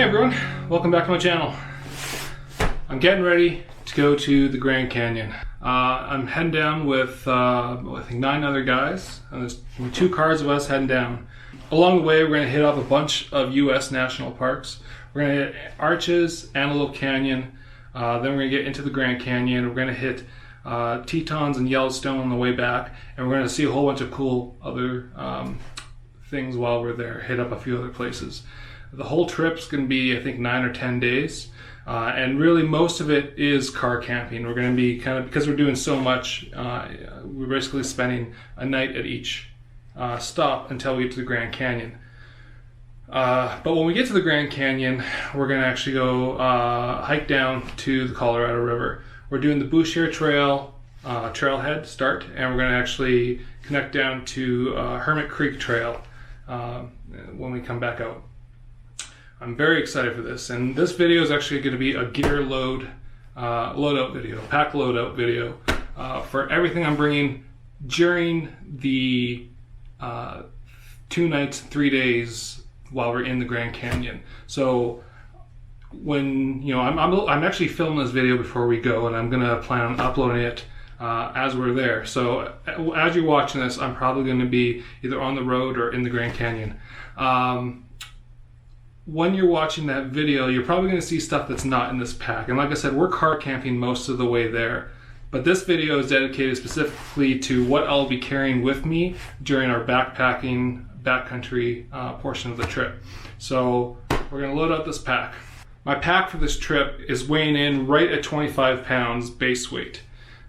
everyone, welcome back to my channel. I'm getting ready to go to the Grand Canyon. I'm heading down with I think 9 other guys, and there's 2 cars of us heading down. Along the way, we're going to hit off a bunch of US national parks. We're going to hit Arches, Antelope Canyon, then we're going to get into the Grand Canyon. We're going to hit Tetons and Yellowstone on the way back, and we're going to see a whole bunch of cool other things while we're there, hit up a few other places. The whole trip's going to be, I think, 9 or 10 days, and really most of it is car camping. We're going to be because we're doing so much, we're basically spending a night at each stop until we get to the Grand Canyon. But when we get to the Grand Canyon, we're going to actually go hike down to the Colorado River. We're doing the Boucher Trail trailhead start, and we're going to actually connect down to Hermit Creek Trail when we come back out. I'm very excited for this, and this video is actually going to be a gear loadout video, pack loadout video for everything I'm bringing during the 2 nights, 3 days while we're in the Grand Canyon. So when I'm actually filming this video before we go, and I'm going to plan on uploading it as we're there. So as you're watching this, I'm probably going to be either on the road or in the Grand Canyon. When you're watching that video, you're probably going to see stuff that's not in this pack. And like I said, we're car camping most of the way there. But this video is dedicated specifically to what I'll be carrying with me during our backpacking, backcountry portion of the trip. So we're going to load up this pack. My pack for this trip is weighing in right at 25 pounds base weight.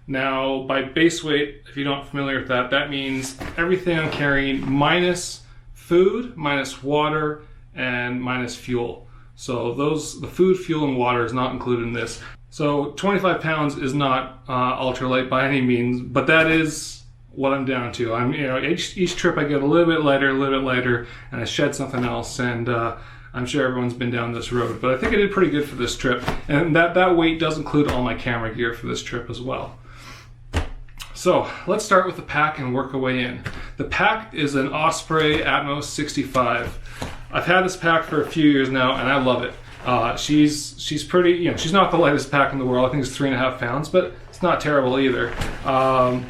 Now, by base weight, if you're not familiar with that, that means everything I'm carrying minus food, minus water, and minus fuel. So the food, fuel, and water is not included in this. So 25 pounds is not ultralight by any means, but that is what I'm down to. I'm each trip I get a little bit lighter, and I shed something else, and I'm sure everyone's been down this road, but I think I did pretty good for this trip, and that weight does include all my camera gear for this trip as well. So let's start with the pack and work our way in. The pack is an Osprey Atmos 65. I've had this pack for a few years now, and I love it. She's pretty, she's not the lightest pack in the world. I think it's 3.5 pounds, but it's not terrible either. I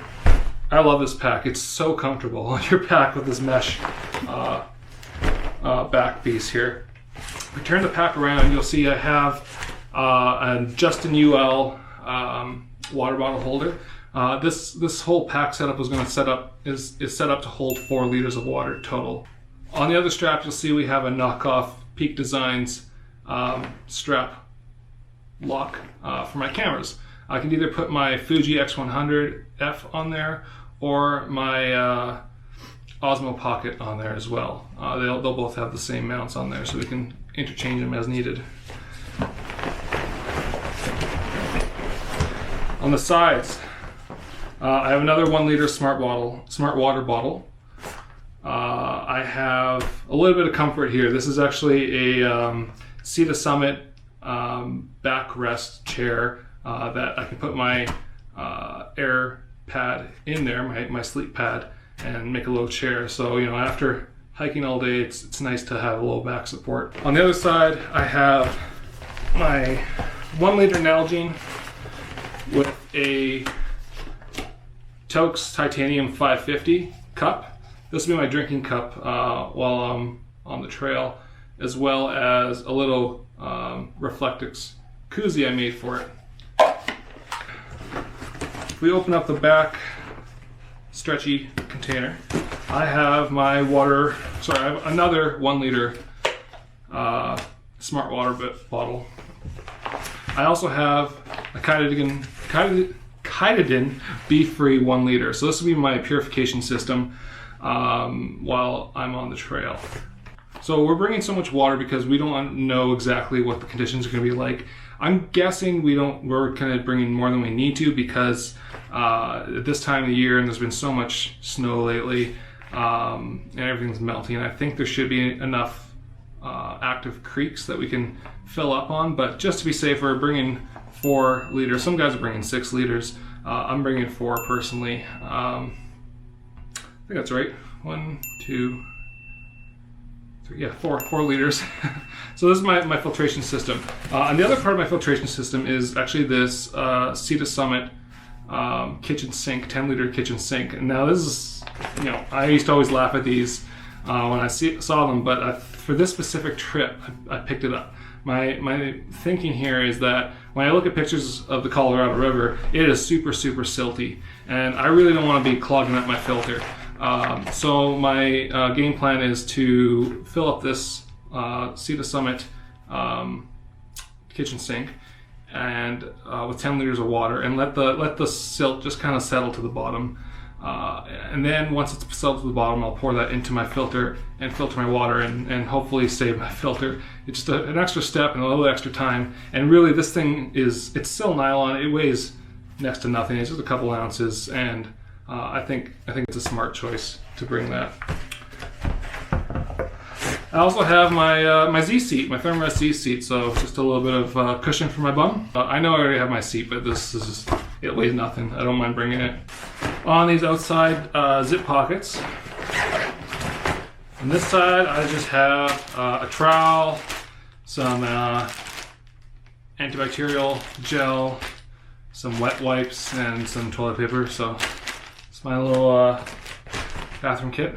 love this pack. It's so comfortable on your pack with this mesh back piece here. If we turn the pack around, you'll see I have a Justin UL water bottle holder. This whole pack setup is set up to hold 4 liters of water total. On the other strap, you'll see we have a knockoff Peak Designs strap lock for my cameras. I can either put my Fuji X100F on there or my Osmo Pocket on there as well. They'll both have the same mounts on there, so we can interchange them as needed. On the sides, I have another 1 liter smart water bottle. I have a little bit of comfort here. This is actually a Sea to Summit backrest chair that I can put my air pad in there, my sleep pad, and make a little chair. So after hiking all day, it's nice to have a little back support. On the other side, I have my 1 liter Nalgene with a Toaks Titanium 550 cup. This will be my drinking cup while I'm on the trail, as well as a little Reflectix koozie I made for it. If we open up the back stretchy container, I have my I have another 1 liter smart water bottle. I also have a Kytidin Be-Free 1 liter. So this will be my purification system while I'm on the trail. So we're bringing so much water because we don't know exactly what the conditions are going to be like. I'm guessing we're kind of bringing more than we need to because at this time of the year, and there's been so much snow lately, and everything's melting. I think there should be enough active creeks that we can fill up on, but just to be safe, we're bringing 4 liters. Some guys are bringing 6 liters. I'm bringing 4 personally. I think that's right. 1, 2, 4 liters. So this is my filtration system. And the other part of my filtration system is actually this Zseat Summit kitchen sink, 10-liter kitchen sink. And now this is, I used to always laugh at these when I saw them, but for this specific trip, I picked it up. My thinking here is that when I look at pictures of the Colorado River, it is super, super silty, and I really don't want to be clogging up my filter. So my game plan is to fill up this Zseat Summit kitchen sink and with 10 liters of water, and let the silt just kind of settle to the bottom. And then once it's settled to the bottom, I'll pour that into my filter and filter my water and hopefully save my filter. It's just an extra step and a little extra time. And really, this thing it's still nylon. It weighs next to nothing. It's just a couple ounces, and I think it's a smart choice to bring that. I also have my Z-Seat, my Therm-A-Rest Zseat, so just a little bit of cushion for my bum. I know I already have my seat, but it weighs nothing. I don't mind bringing it. On these outside zip pockets, on this side I just have a trowel, some antibacterial gel, some wet wipes, and some toilet paper. So it's my little bathroom kit.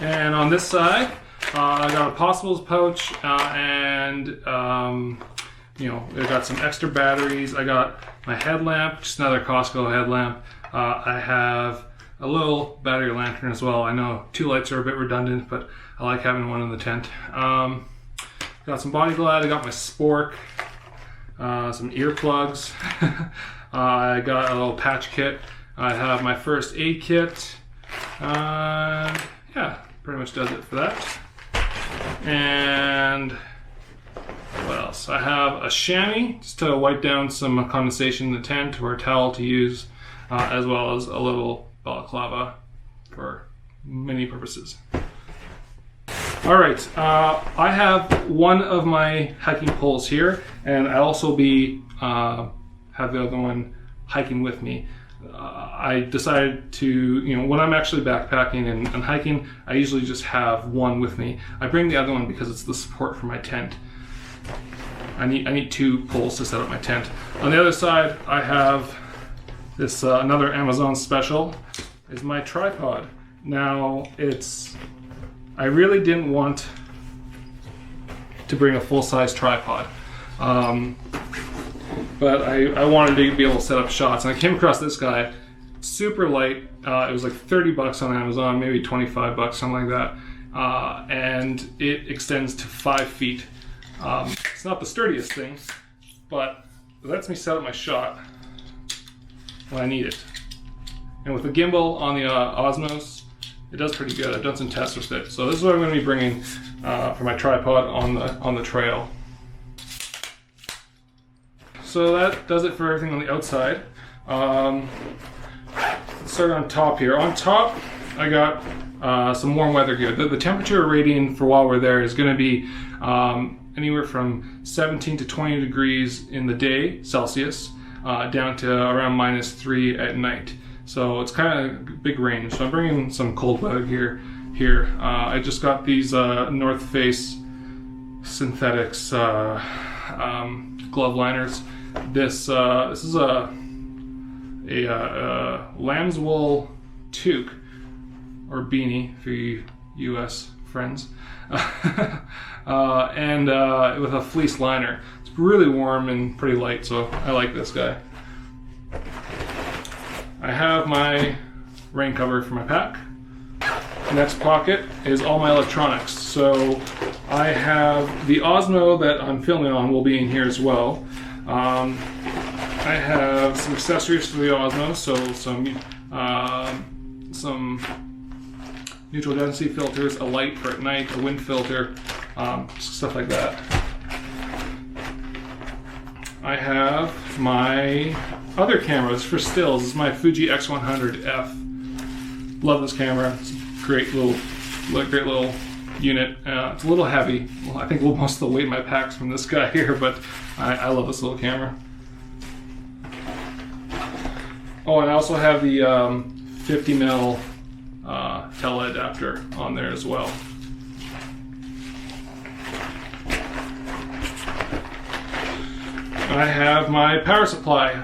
And on this side, I got a Possibles pouch, and I got some extra batteries. I got my headlamp, just another Costco headlamp. I have a little battery lantern as well. I know 2 lights are a bit redundant, but I like having one in the tent. Got some body glide. I got my spork, some earplugs. I got a little patch kit. I have my first aid kit. Yeah, pretty much does it for that. And what else? I have a chamois just to wipe down some condensation in the tent, or a towel to use, as well as a little balaclava for many purposes. All right, I have one of my hiking poles here, and I also have the other one hiking with me. I decided to, when I'm actually backpacking and hiking, I usually just have one with me. I bring the other one because it's the support for my tent. I need 2 poles to set up my tent. On the other side, I have this another Amazon special, is my tripod. Now, I really didn't want to bring a full-size tripod. But I wanted to be able to set up shots, and I came across this guy, super light. It was like $30 on Amazon, maybe $25, something like that, and it extends to 5 feet. It's not the sturdiest thing, but it lets me set up my shot when I need it. And with the gimbal on the Osmos, it does pretty good. I've done some tests with it, so this is what I'm going to be bringing for my tripod on the trail. So that does it for everything on the outside. Let's start on top here. On top, I got some warm weather gear. The temperature rating for while we're there is going to be anywhere from 17 to 20 degrees in the day, Celsius, down to around -3 at night. So it's kind of a big range. So I'm bringing some cold weather gear here. I just got these North Face Synthetics glove liners. This is a lamb's wool toque, or beanie for you US friends, and with a fleece liner. It's really warm and pretty light, so I like this guy. I have my rain cover for my pack. The next pocket is all my electronics. So I have the Osmo that I'm filming on will be in here as well. I have some accessories for the Osmo, so some neutral density filters, a light for at night, a wind filter, stuff like that. I have my other cameras for stills. This is my Fuji X100F. Love this camera. It's a great little unit. It's a little heavy. Well, I think most of the weight of my pack's from this guy here, but I love this little camera. Oh, and I also have the 50mm tele adapter on there as well. I have my power supply.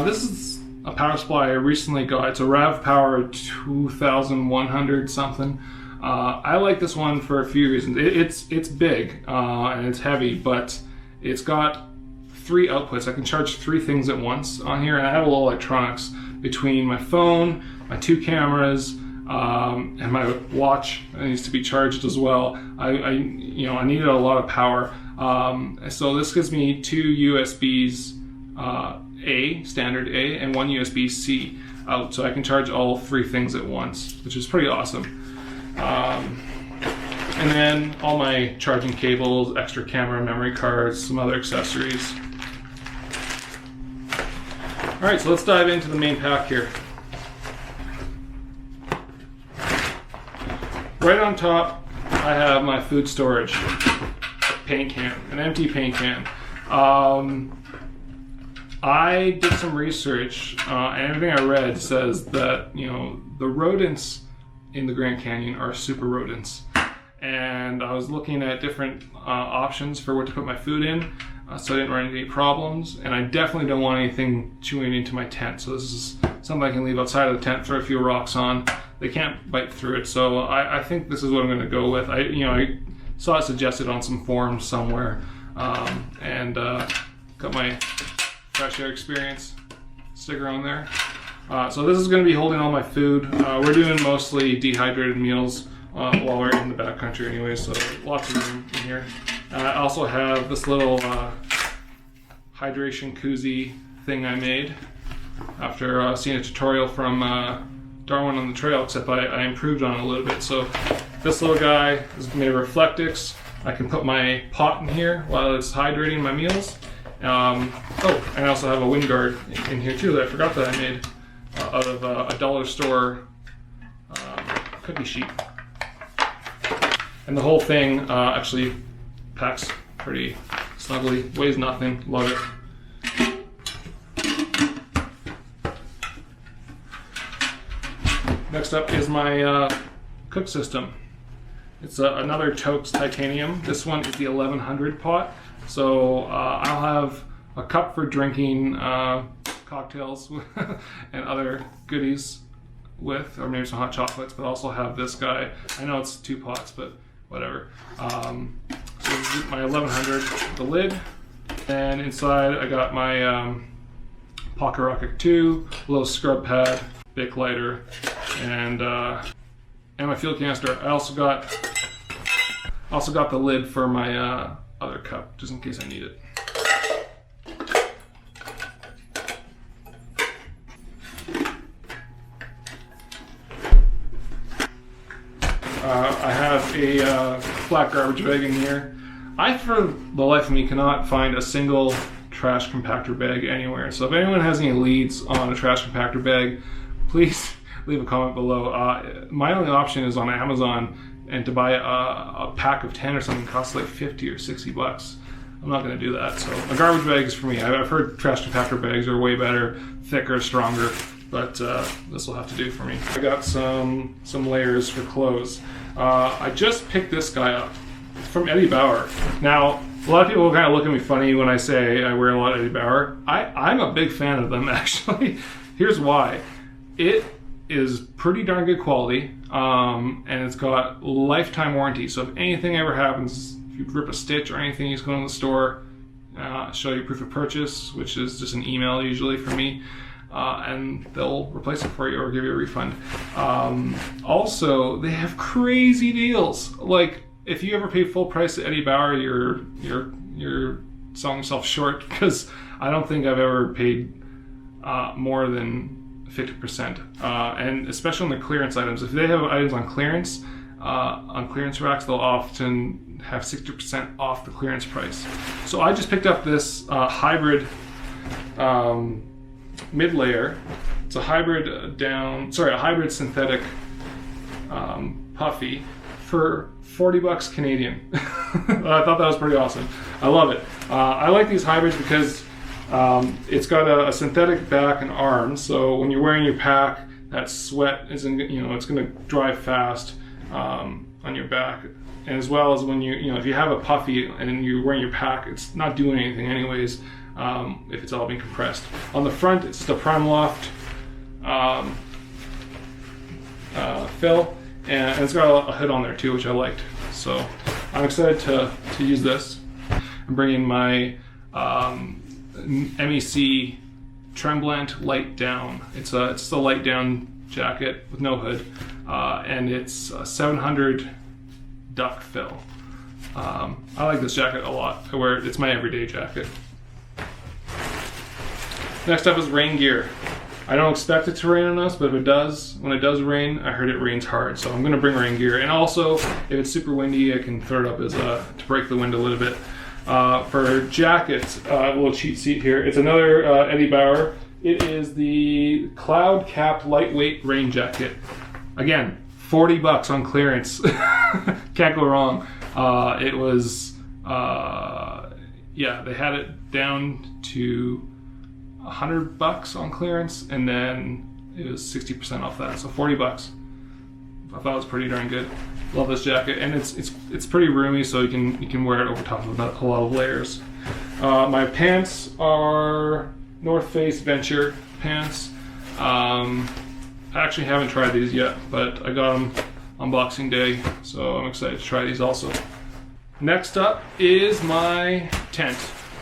This is a power supply I recently got. It's a RAV Power 2100 something. I like this one for a few reasons. It's big and it's heavy, but it's got 3 outputs. I can charge 3 things at once on here, and I have a little electronics between my phone, my 2 cameras, and my watch needs to be charged as well. I needed a lot of power, so this gives me 2 USBs A, standard A, and 1 USB-C out, so I can charge all 3 things at once, which is pretty awesome. And then all my charging cables, extra camera, memory cards, some other accessories. Alright, so let's dive into the main pack here. Right on top, I have my food storage paint can, an empty paint can. I did some research, and everything I read says that, the rodents in the Grand Canyon are super rodents. And I was looking at different options for what to put my food in, so I didn't run into any problems. And I definitely don't want anything chewing into my tent. So this is something I can leave outside of the tent, throw a few rocks on. They can't bite through it. So I think this is what I'm going to go with. I saw it suggested on some forums somewhere, and got my Fresh Air Experience sticker on there. So this is going to be holding all my food. We're doing mostly dehydrated meals while we're in the backcountry anyway, so lots of room in here. I also have this little hydration koozie thing I made after seeing a tutorial from Darwin on the Trail, except I improved on it a little bit. So this little guy is made of Reflectix. I can put my pot in here while it's hydrating my meals. Oh, and I also have a wind guard in here too that I forgot that I made out of a dollar store cookie sheet. And the whole thing actually packs pretty snugly, weighs nothing, love it. Next up is my cook system. It's another Toaks titanium. This one is the 1100 pot. So I'll have a cup for drinking cocktails and other goodies with, or maybe some hot chocolates, but also have this guy. I know it's 2 pots, but whatever. So this is my 1100, the lid, and inside I got my Pocket Rocket 2, a little scrub pad, Bic lighter, and my fuel canister. I also got the lid for my other cup, just in case I need it. I have a flat garbage bag in here. I, for the life of me, cannot find a single trash compactor bag anywhere. So if anyone has any leads on a trash compactor bag, please leave a comment below. My only option is on Amazon, and to buy a pack of 10 or something costs like 50 or 60 bucks. I'm not going to do that. So a garbage bag is for me. I've heard trash compactor bags are way better, thicker, stronger, but this will have to do for me. I got some layers for clothes. I just picked this guy up from Eddie Bauer. Now, a lot of people kind of look at me funny when I say I wear a lot of Eddie Bauer. I'm a big fan of them, actually. Here's why. It is pretty darn good quality, and it's got lifetime warranty. So if anything ever happens, if you rip a stitch or anything, you just go in the store, show you proof of purchase, which is just an email usually for me, and they'll replace it for you or give you a refund. Also, they have crazy deals. Like, if you ever pay full price at Eddie Bauer, you're selling yourself short, because I don't think I've ever paid more than 50%, and especially on the clearance items. If they have items on clearance racks, they'll often have 60% off the clearance price. So I just picked up this hybrid mid layer. It's a hybrid a hybrid synthetic puffy for 40 bucks Canadian. I thought that was pretty awesome. I love it. I like these hybrids because it's got a synthetic back and arms, so when you're wearing your pack, that sweat isn't, it's going to dry fast on your back. And as well as when if you have a puffy and you're wearing your pack, it's not doing anything anyways. if it's all being compressed. On the front, it's just a Prime Loft fill, and it's got a hood on there too, which I liked. So I'm excited to use this. I'm bringing my MEC Tremblant Light Down. It's a light down jacket with no hood, and it's a 700 duck fill. I like this jacket a lot. I wear it. It's my everyday jacket. Next up is rain gear. I don't expect it to rain on us, but if it does, when it does rain, I heard it rains hard, so I'm going to bring rain gear. And also, if it's super windy, I can throw it up as to break the wind a little bit. For jackets, a little cheat sheet here. It's another Eddie Bauer. It is the Cloud Cap Lightweight Rain Jacket. Again, $40 on clearance. Can't go wrong. It was, yeah, they had it down to $100 on clearance, and then it was 60% off that, so $40. I thought it was pretty darn good. Love this jacket, and it's pretty roomy, so you can wear it over top of a lot of layers. My pants are North Face Venture pants. I actually haven't tried these yet, but I got them on Boxing Day, so I'm excited to try these also. Next up is my tent.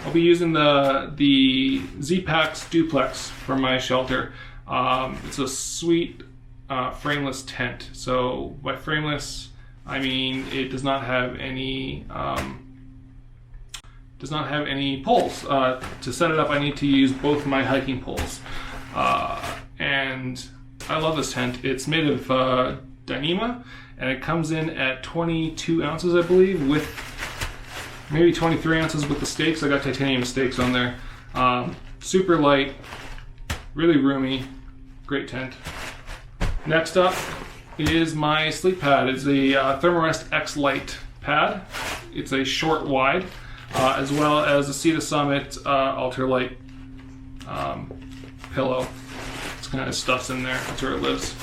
I'll be using the ZPacks Duplex for my shelter. It's a sweet frameless tent. So by frameless, I mean it does not have any poles. To set it up, I need to use both my hiking poles. And I love this tent. It's made of Dyneema, and it comes in at 22 ounces, I believe, with maybe 23 ounces with the stakes. I got titanium stakes on there. Super light, really roomy, great tent. Next up is my sleep pad. It's a Therm-A-Rest XLite pad. It's a short wide, as well as a Sea to Summit ultralight pillow. It's kind of stuffs in there. That's where it lives.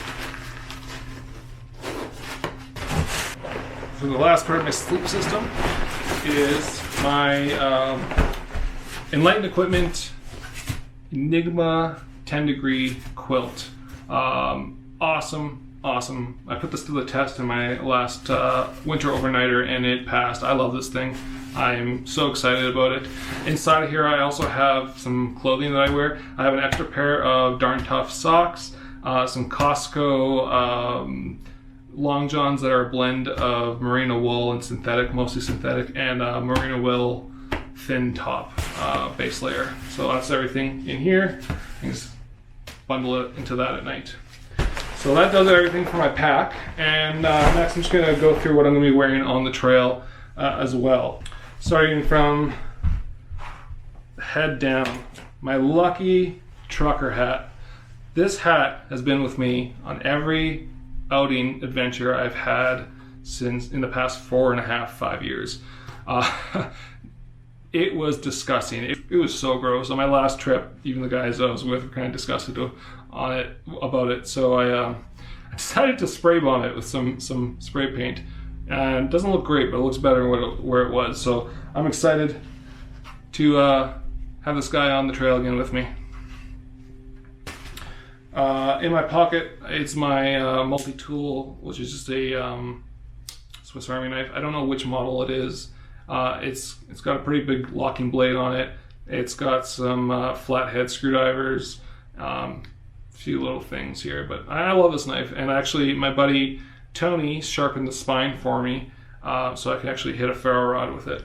For the last part of my sleep system is my Enlightened Equipment Enigma 10 degree quilt. Awesome. I put this to the test in my last winter overnighter, and it passed. I love this thing. I'm so excited about it. Inside of here, I also have some clothing that I wear. I have an extra pair of Darn Tough socks, some Costco long johns that are a blend of merino wool and synthetic, mostly synthetic, and merino wool thin top base layer. So that's everything in here. I just bundle it into that at night. So that does everything for my pack. And next I'm just gonna go through what I'm gonna be wearing on the trail as well. Starting from the head down, my lucky trucker hat. This hat has been with me on every outing adventure I've had since in the past 4.5-5 years. It was disgusting. It was so gross. On my last trip, even the guys I was with were kind of disgusted about it. So I decided to spray bomb it with some spray paint. And it doesn't look great, but it looks better where it was. So I'm excited to have this guy on the trail again with me. In my pocket, it's my multi-tool, which is just a Swiss Army knife. I don't know which model it is. It's got a pretty big locking blade on it. It's got some flathead screwdrivers, a few little things here, but I love this knife. And actually, my buddy Tony sharpened the spine for me, so I can actually hit a ferro rod with it.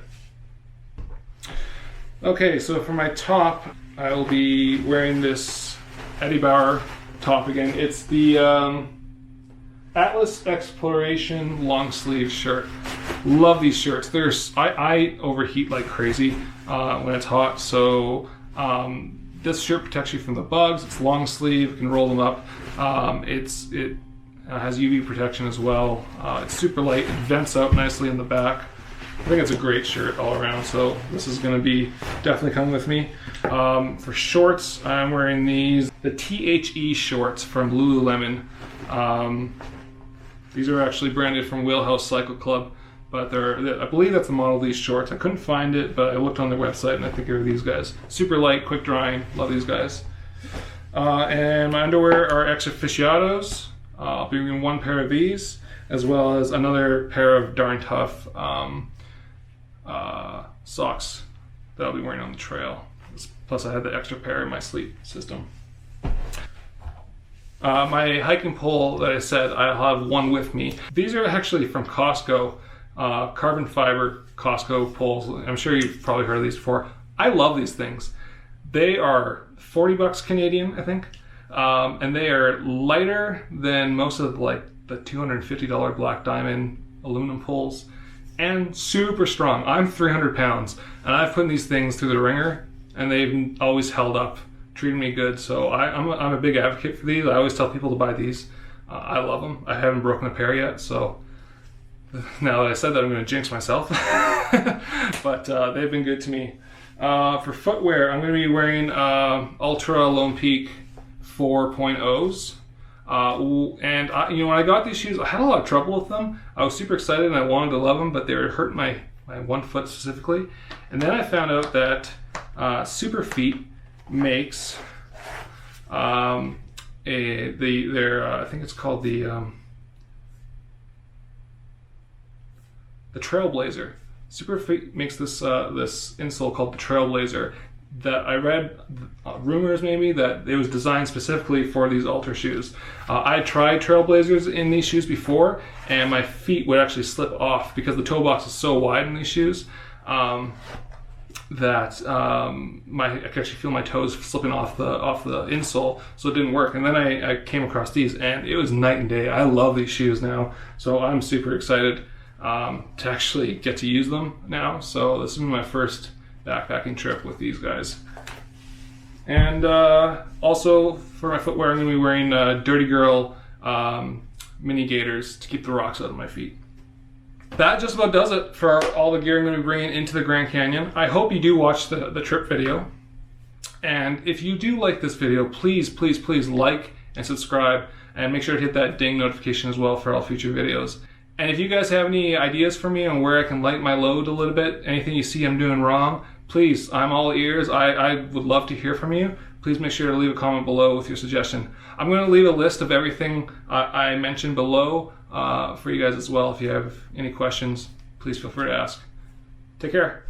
Okay, so for my top, I will be wearing this Eddie Bauer top again. It's the Atlas Exploration long sleeve shirt. Love these shirts. I overheat like crazy when it's hot, so this shirt protects you from the bugs. It's long sleeve, you can roll them up. It has UV protection as well. It's super light, it vents out nicely in the back. I think it's a great shirt all around, so this is going to be definitely coming with me. For shorts, I'm wearing the THE shorts from Lululemon. These are actually branded from Wheelhouse Cycle Club. but I believe that's the model of these shorts. I couldn't find it, but I looked on their website and I think they're these guys. Super light, quick drying, love these guys. And my underwear are X Aficionados. I'll be bringing one pair of these, as well as another pair of Darn Tough socks that I'll be wearing on the trail. Plus I had the extra pair in my sleep system. My hiking pole that I said I'll have one with me. These are actually from Costco, carbon fiber Costco poles. I'm sure you've probably heard of these before. I love these things. They are 40 bucks Canadian, I think. And they are lighter than most of the $250 Black Diamond aluminum poles, and super strong. I'm 300 pounds, and I've put these things through the ringer, and they've always held up, treated me good. So I'm a big advocate for these. I always tell people to buy these. I love them. I haven't broken a pair yet, so now that I said that, I'm going to jinx myself. But they've been good to me. For footwear, I'm going to be wearing Ultra Lone Peak 4.0s. And when I got these shoes, I had a lot of trouble with them. I was super excited and I wanted to love them, but they were hurting my one foot specifically. And then I found out that Super Feet makes I think it's called the Trailblazer. Super Feet makes this insole called the Trailblazer that I read rumors maybe that it was designed specifically for these Ultra shoes. I tried Trailblazers in these shoes before, and my feet would actually slip off because the toe box is so wide in these shoes that I could actually feel my toes slipping off the insole, so it didn't work. And then I came across these, and it was night and day. I love these shoes now, so I'm super excited to actually get to use them now. So this is my first backpacking trip with these guys. And also for my footwear, I'm going to be wearing Dirty Girl mini gaiters to keep the rocks out of my feet. That just about does it for all the gear I'm going to be bringing into the Grand Canyon. I hope you do watch the trip video. And if you do like this video, please, please, please like and subscribe, and make sure to hit that ding notification as well for all future videos. And if you guys have any ideas for me on where I can lighten my load a little bit, anything you see I'm doing wrong, please, I'm all ears. I would love to hear from you. Please make sure to leave a comment below with your suggestion. I'm going to leave a list of everything I mentioned below for you guys as well. If you have any questions, please feel free to ask. Take care.